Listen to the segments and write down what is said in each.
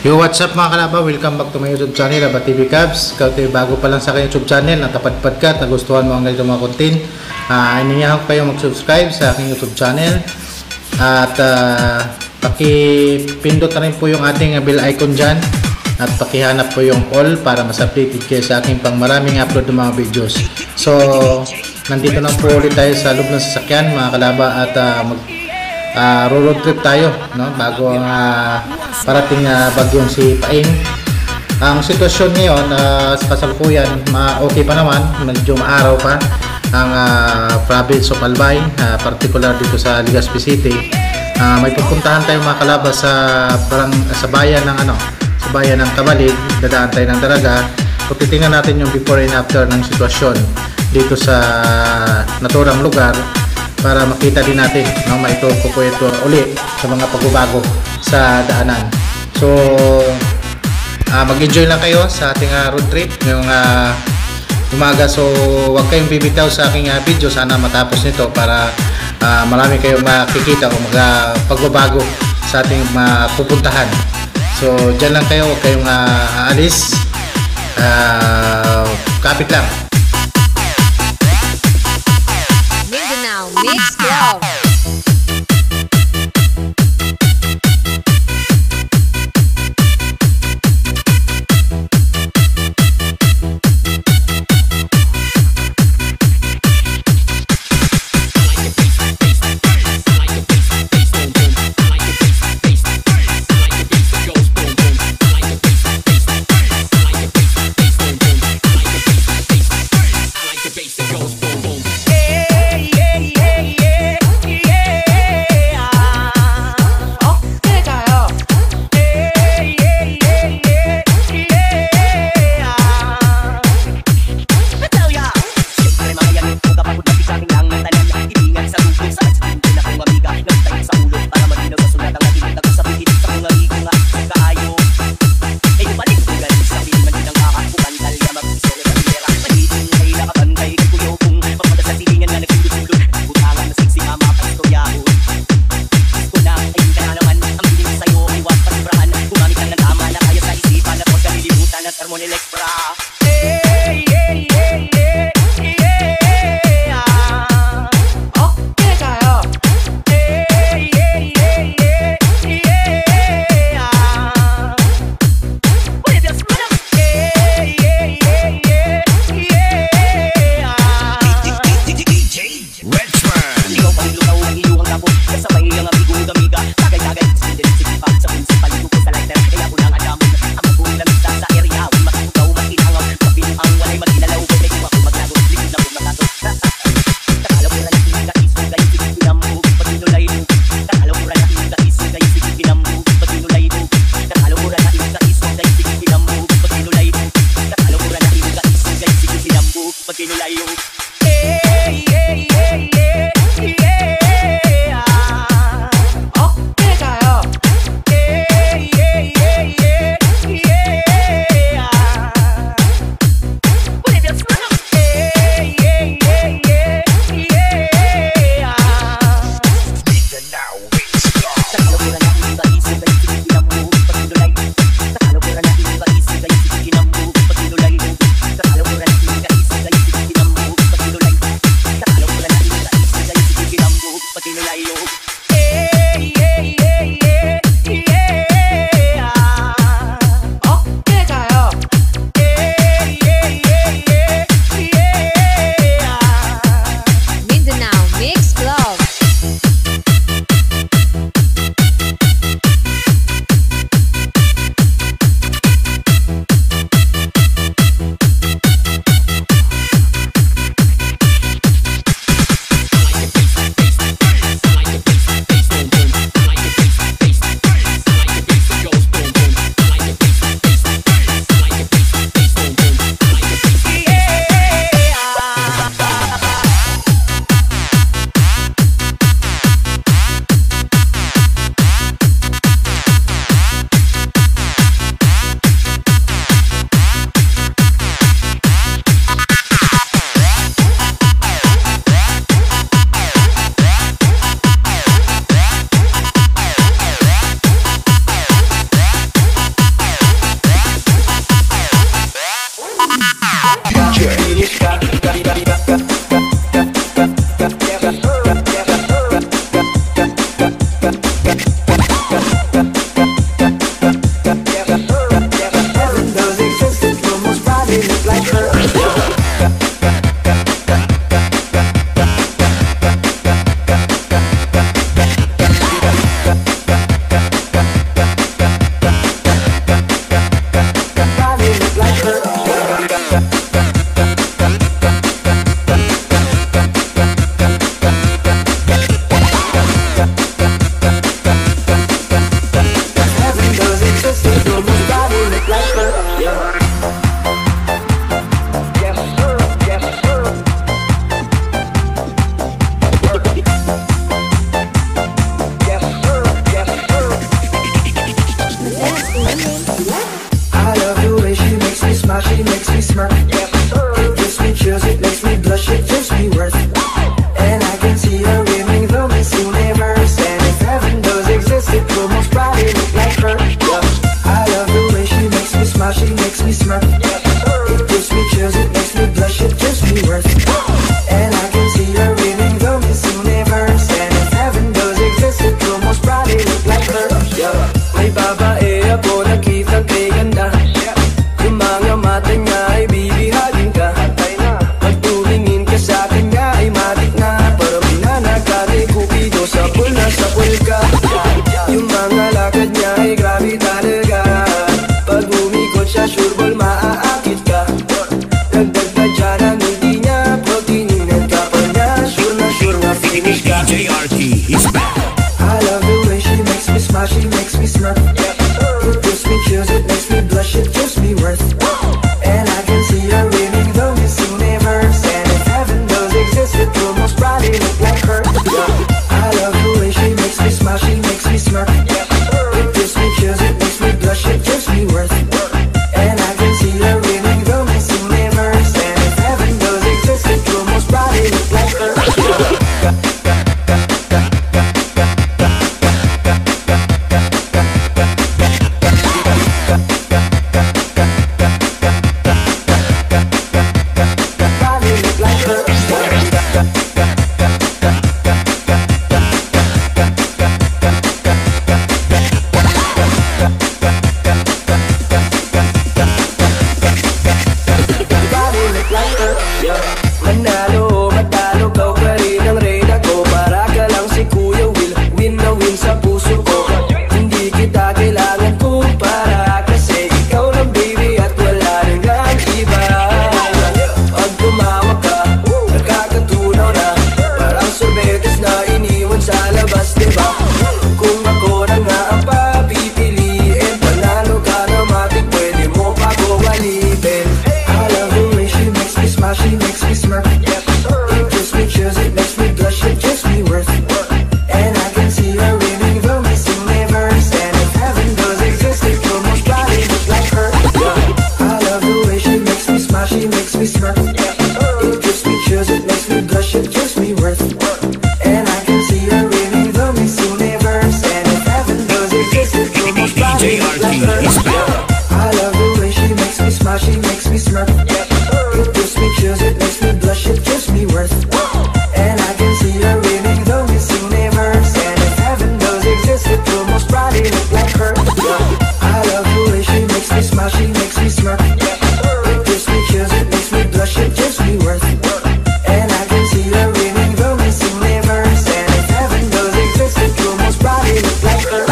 Yo, what's up mga kalaba? Welcome back to my YouTube channel, Aba TV Cubs. Kung kayo bago pa lang sa aking YouTube channel, natapadpad ka at nagustuhan mo ang ganito mga content, iniyahan ko kayo mag-subscribe sa aking YouTube channel. At pakipindot na rin po yung ating bell icon dyan. At pakihanap po yung all para mas updated kayo sa aking pang maraming upload ng mga videos. So, nandito na po ulit tayo sa loob ng sasakyan mga kalaba at road trip tayo, no? Bago ang parating bagyong si Paing. Ang sitwasyon ngayon sa kasalukuyan, okay pa naman, medyo maaraw pa ang province of Albay, particular dito sa Legazpi City. May pupuntahan tayo mga kalaba sa bayan ng sa bayan ng Kabalid. Dadaan tayo ng Daraga. Kung titingnan natin yung before and after ng sitwasyon dito sa naturang lugar, para makita din natin, no, maituro ko ito ulit sa mga pagbabago sa daanan. So, mag-enjoy lang kayo sa ating road trip ngayong umaga. So, huwag kayong bibitaw sa aking video. Sana matapos nito para marami kayong makikita o pagbabago sa ating pupuntahan. So, dyan lang kayo, huwag kayong aalis. Kapit lang. Mix Club. It gives me chills, it makes me blush, it gives me worth. And I can see her winning the Miss Universe. And if heaven does exist, it will most probably look like her. I love the way she makes me smile, she makes me smirk. It gives me chills, it makes me blush, it gives me worth. And I can see her winning the Miss Universe. And if heaven does exist, it will most probably look like her. Manalo, matalo, kau pa rin ang reyna ko. Para ka lang si Kuya Will, win na win sa puso ko. Hindi kita kailangan kumpara, kasi ikaw lang baby at wala rin ang iba. Pag tumawag ka, nakakatunaw na, parang sorbetes na iniwan sa labas, diba? Kung ako na nga ang papipiliin, panalo ka na matik, pwede mo pa ko walipin. I love the way she makes me smile, she makes me smirk. It gives me chills, it makes me blush, it gives me worth. And I can see her winning the Miss Universe. And if heaven does exist, it will most probably look like her. I love the way she makes me smile, she makes me smirk. It gives me chills, it makes me blush, it gives me worth. And I can see her winning the Miss Universe. And if heaven does exist, it will most probably look like her. I love the way she makes me smile, she makes me smirk. It gives me chills, it makes me blush, it gives me worth. And I can see her winning the Miss Universe. And if heaven does exist, it will most probably look like her. I love the way she makes me smile, she makes me smirk. It gives me chills, it makes me blush, it gives me worth. And I can see her winning the Miss Universe. And if heaven does exist, it will most probably look like her.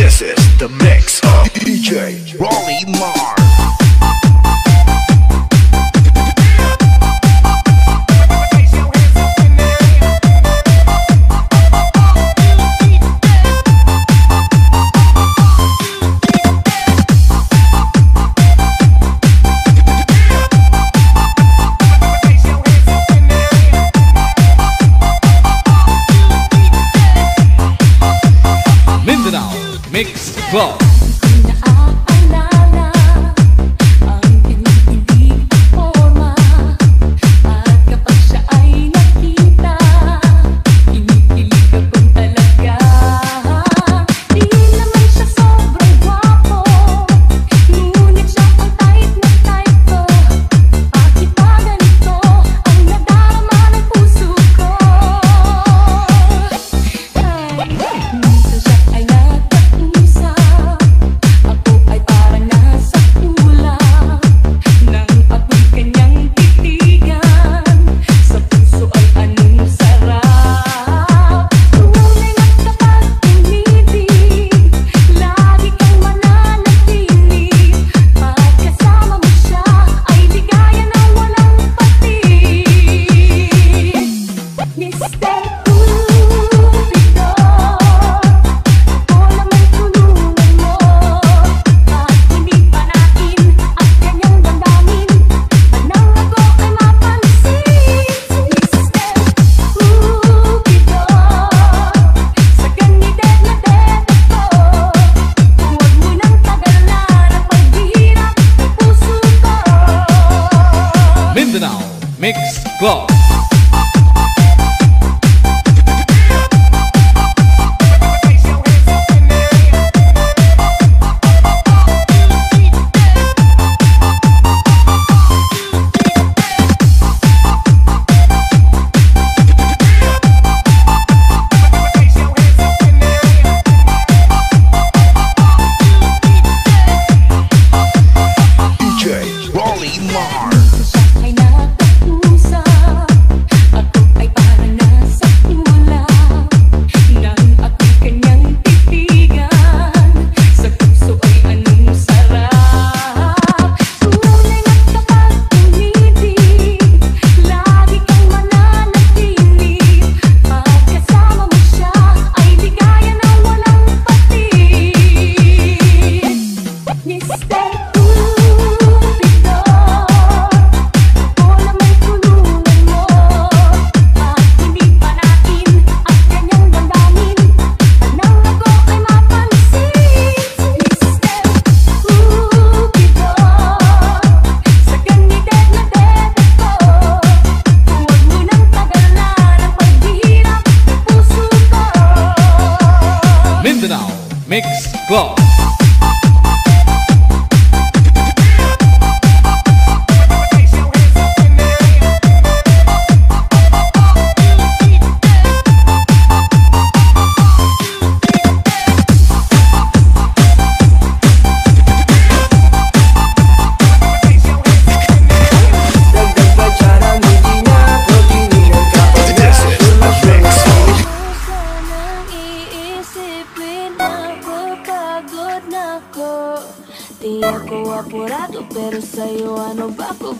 This is the mix of DJ Rolly Mar. Mindanao Mix Club. Naaalala ang kilig-kilig forma, at kapag siya ay nakita, kinikilig akong talaga. Di naman siya sobrang gwapo, ngunit siya ang type na type ko. Bakit ba ganito ang nadarama ng puso ko? Minsan siya ay nakausap, ako ay parang nasa ulap, nang ako'y kanyang titigan, sa puso ay anong sarap. Tunay na kapag umibig, lagi kang mananatili, pag kasama mo siya ay ligaya na walang patid. Mr. Cupido, ako naman tulungan mo, at hindi panain ang kanyang damdamin, manang ako ay mapansin. Mr. Cupido, sa kanidad na dedo ko, huwag mo nang tagalan ang paghihirap ng puso ko. Mindanao Mix Club. apurado, pero sa'yo ano ba ko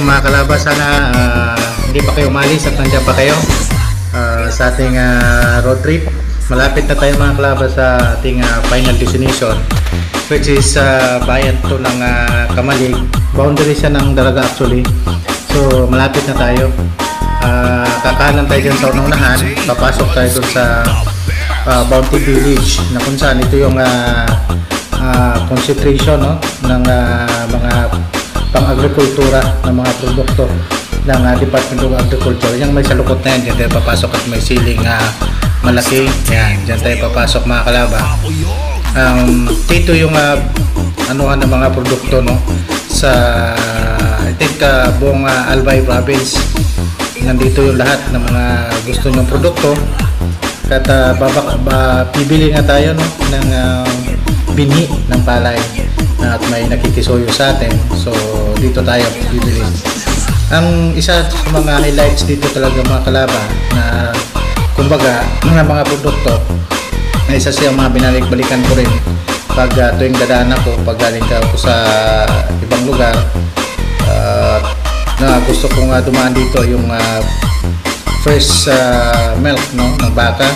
mga kalaba, sana hindi pa kayo umalis at nandiyan pa kayo sa ating road trip. Malapit na tayo mga kalaba sa ating final destination, which is bayan to ng Kamalig. Boundary siya ng Daraga actually. So malapit na tayo. Kakanan tayo dyan sa unang-unahan. Papasok tayo dun sa Bounty Village na kung saan ito yung concentration, no, ng mga pang-agrikultura ng mga produkto ng Department of Agriculture. Yung may salukot na yan, dyan tayo papasok at may siling malaki. Yan, dyan tayo papasok mga kalaba. Dito yung anuhan ng mga produkto, no, sa I think buong Albay province. Nandito yung lahat ng mga gusto nyong produkto. At bibili nga tayo, no, ng binhi ng palay at may nakikisuyo sa atin. So dito tayo bibili. Ang isa sa mga highlights dito talaga mga kalaba na kumbaga mga produkto na isa siya mga binalik-balikan ko rin pag tuwing dadaan ako, pag galing ako sa ibang lugar, na gusto kong dumaan dito yung fresh milk, no, ng baka.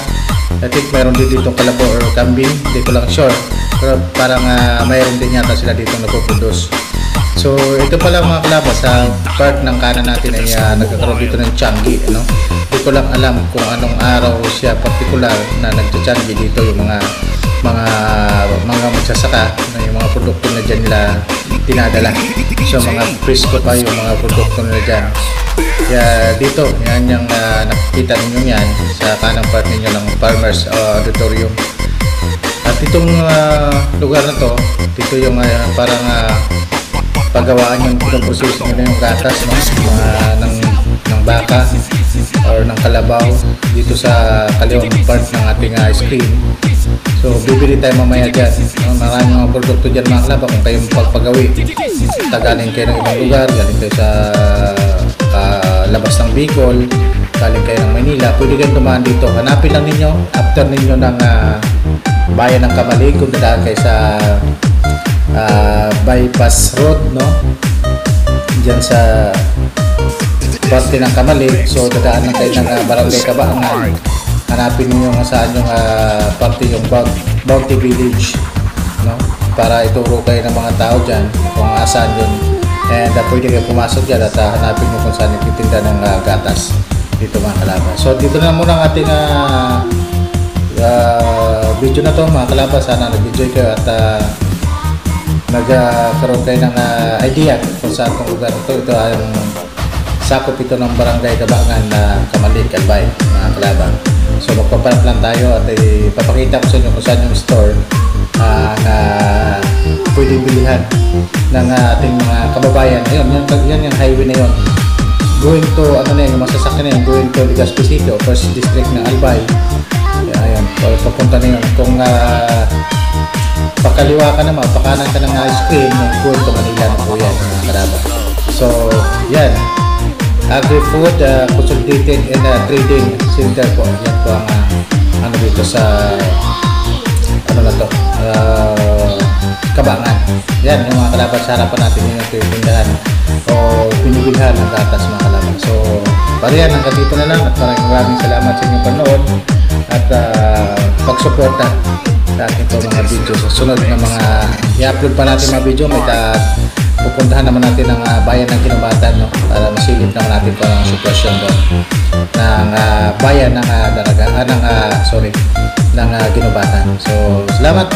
I think mayroon din dito kalabaw or kambing, hindi ko lang sure, pero parang mayroon din yata sila dito nagpo-produce. So ito pala mga kalaba, sa part ng kanan natin ay nagkakaroon dito ng Changi, no? Hindi ko lang alam kung anong araw siya particular na nagcha-Changi dito yung mga magsasaka na yung mga produkto na dyan nila dinadala. So mga fresco pa yung mga produkto nila dyan. Kaya dito, yan yung nakikita ninyo yan sa kanang part ninyo ng Farmers Auditorium. At itong lugar na to, dito yung parang paggawaan yung pinoproseso nila yung gatas, no? Ng baka or ng kalabaw dito sa kaliwang part ng ating ice cream. So bibili tayo mamaya dyan, no? Maraming mga produkto dyan mga kalaba kung kayong pagpagawi. Galing kayo ng ibang lugar, galing kayo sa labas ng Bicol, galing kayo ng Manila, pwede kayong dumaan dito. Hanapin lang ninyo after ninyo ng bayan ng Kamalig, kung dadaan kayo sa bypass road, no, dyan sa parte ng Kamalig. So dadaan lang kayo ng Barangay Kabaangan. Hanapin niyo kung saan yung parte yung Bounty Village, no, para ituro kayo ng mga tao dyan kung saan yun. And pwede kayo pumasok dyan at hanapin nyo kung saan nagtitinda ng gatas dito mga kalaba. So dito na muna ang ating video na to mga kalaba. Sana nag-enjoy kayo at nagkaroon kayo ng idea kung saan itong lugar ito. Ito ay sakop ito ng Barangay Kabaangan na Kamalig, Albay mga kalaba. So magpaparap lang tayo at ipapakita ko sa inyo kung saan yung store na pwedeng bilihan ng ating mga kababayan. Ayun, yan yung highway na yun. Going to, ano na yun, yung masasakyan na yun, going to Legazpi City o First District ng Albay. Ayan, papunta na yun. Kung pakaliwa ka naman, pakanan ka ng ice cream, yung going to Manila na po yan, mga kalaba. So, yan. Agri-food, consolidated and trading center po. Yan po ang ano dito sa ano na to, Kabaangan. Yan yung mga kalaba, sa harapan natin yung tindahan o binibilhan ng gatas mga kalaba. So para yan, hanggang dito na lang at maraming salamat sa inyong panood at pagsuporta sa ating po mga video. Sa sunod na mga i-upload pa natin mga video, may pupuntahan naman natin ang bayan ng Kinubatan, no, para masilip naman natin po ang sitwasyon doon ng bayan ng ng Kinubatan. So salamat.